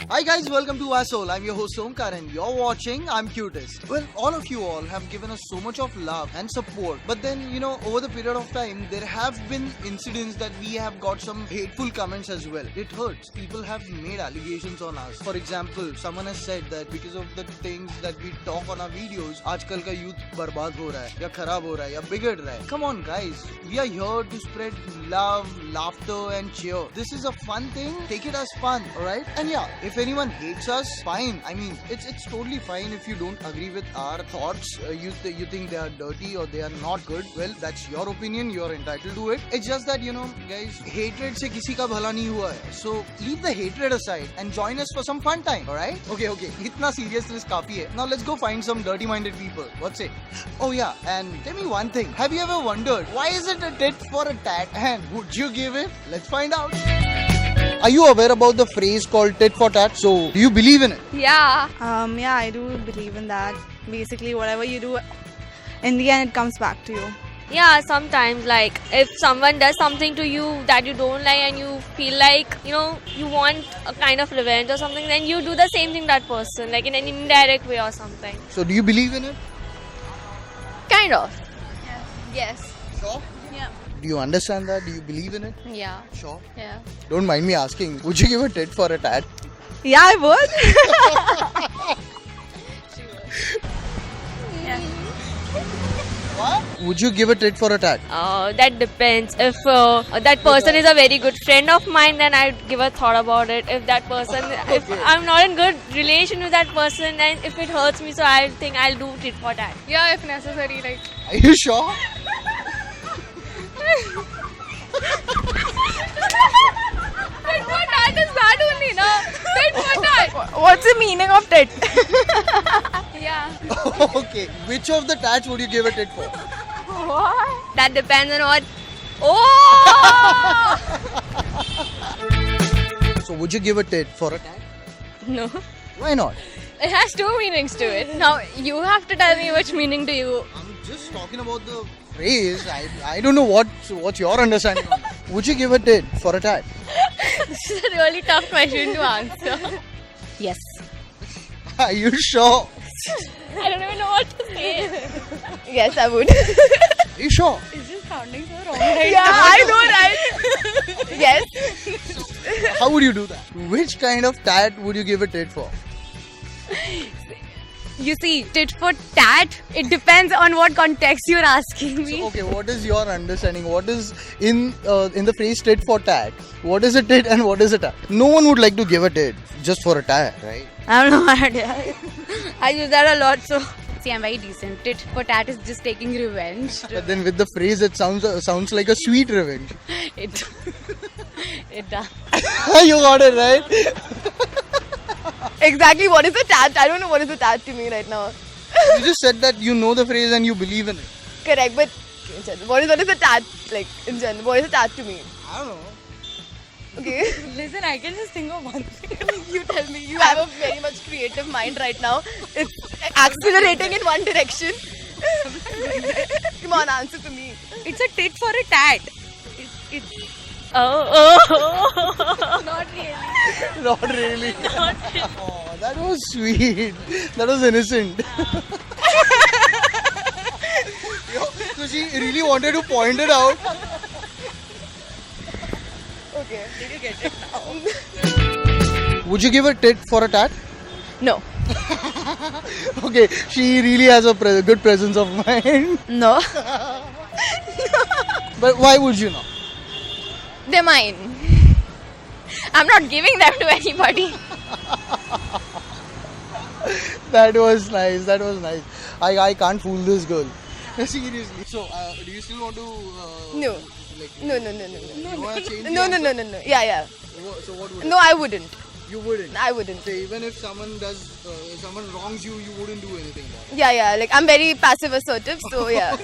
Hi guys, welcome to our soul. I'm your host Omkar and you're watching I'm Cutest. Well, all of you all have given us so much of love and support. But then, over the period of time, there have been incidents that we have got some hateful comments as well. It hurts. People have made allegations on us. For example, someone has said that because of the things that we talk on our videos, आजकल का youth बर्बाद हो रहा है या खराब हो रहा है या बिगड़ रहा है. Come on guys, we are here to spread love, laughter and cheer. This is a fun thing. Take it as fun, alright? And yeah, if anyone hates us, fine. I mean, it's totally fine if you don't agree with our thoughts. You think they are dirty or they are not good. Well, that's your opinion. You're entitled to it. It's just that guys, hatred से किसी का भला नहीं हुआ है. So leave the hatred aside and join us for some fun time. Alright? Okay. इतना seriousness काफी है. Now let's go find some dirty-minded people. What's it? Oh yeah, and tell me one thing. Have you ever wondered why is it a tit for a tat? And would you give it? Let's find out. Are you aware about the phrase called tit for tat? So, do you believe in it? Yeah. Yeah, I do believe in that. Basically, whatever you do, in the end, it comes back to you. Yeah, sometimes like if someone does something to you that you don't like and you feel like, you want a kind of revenge or something, then you do the same thing to that person, like in an indirect way or something. So, do you believe in it? Kind of. Yes. Sure. Yeah. Do you understand that? Do you believe in it? Yeah. Sure. Yeah. Don't mind me asking. Would you give a tit for a tat? Yeah, I would. Would you give a tit for a tat? That depends. If that person is a very good friend of mine, then I'd give a thought about it. If that person, if I'm not in good relation with that person, and if it hurts me, so I think I'll do tit for tat. Yeah, if necessary, like. Are you sure? Tit for tat is bad only, no? Tit for tat. What's the meaning of tit? Yeah. Okay. Which of the tats would you give a tit for? What? That depends on what. Oh! So, would you give a tit for a tat? No. Why not? It has two meanings to it. Now you have to tell me which meaning do you. I'm just talking about the phrase. I don't know what's your understanding on it. Would you give a tit for a tat? This is a really tough question to answer. Yes. Are you sure? I don't even know what to say. Yes, I would. Are you sure? It's just sounding so wrong. Right Yeah, now. I know, right? Yes. How would you do that? Which kind of tat would you give a tit for? You see, tit for tat, it depends on what context you're asking me. So, okay, what is your understanding? What is in the phrase tit for tat? What is a tit and what is a tat? No one would like to give a tit just for a tat, right? I don't know what idea. I use that a lot, so. See, I'm very decent. Tit for tat is just taking revenge. But then with the phrase, it sounds like a sweet revenge. It does. You got it right. Exactly, what is a tat? I don't know what is a tat to me right now. You just said that you know the phrase and you believe in it. Correct, but in general, what is a tat? Like, in general, what is a tat to me? I don't know. Okay. Listen, I can just think of one thing. You tell me. You have a very much creative mind right now. It's accelerating in one direction. Come on, answer to me. It's a tit for a tat. It's Oh. Not really. Not really. Oh, that was sweet. That was innocent. So she really wanted to point it out. Okay. Did you get it now? Would you give a tit for a tat? No. Okay, she really has a good presence of mind. No. But why would you not? They're mine. I'm not giving them to anybody. That was nice. That was nice. I can't fool this girl. Seriously. So, do you still want to? No. Like, No. you want to change the No. answer? Yeah. So what would? No, I wouldn't. You wouldn't. I wouldn't. So even if someone someone wrongs you, you wouldn't do anything about it. Yeah. Like, I'm very passive assertive, so yeah.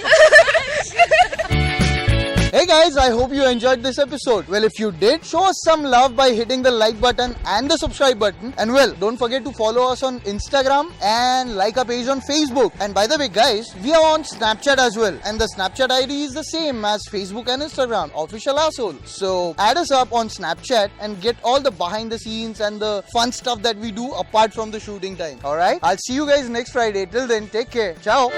Hey guys, I hope you enjoyed this episode. Well, if you did, show us some love by hitting the like button and the subscribe button. And well, don't forget to follow us on Instagram and like our page on Facebook. And by the way guys, we are on Snapchat as well. And the Snapchat ID is the same as Facebook and Instagram, Official Asshole. So add us up on Snapchat and get all the behind the scenes and the fun stuff that we do apart from the shooting time. Alright? I'll see you guys next Friday. Till then, take care. Ciao.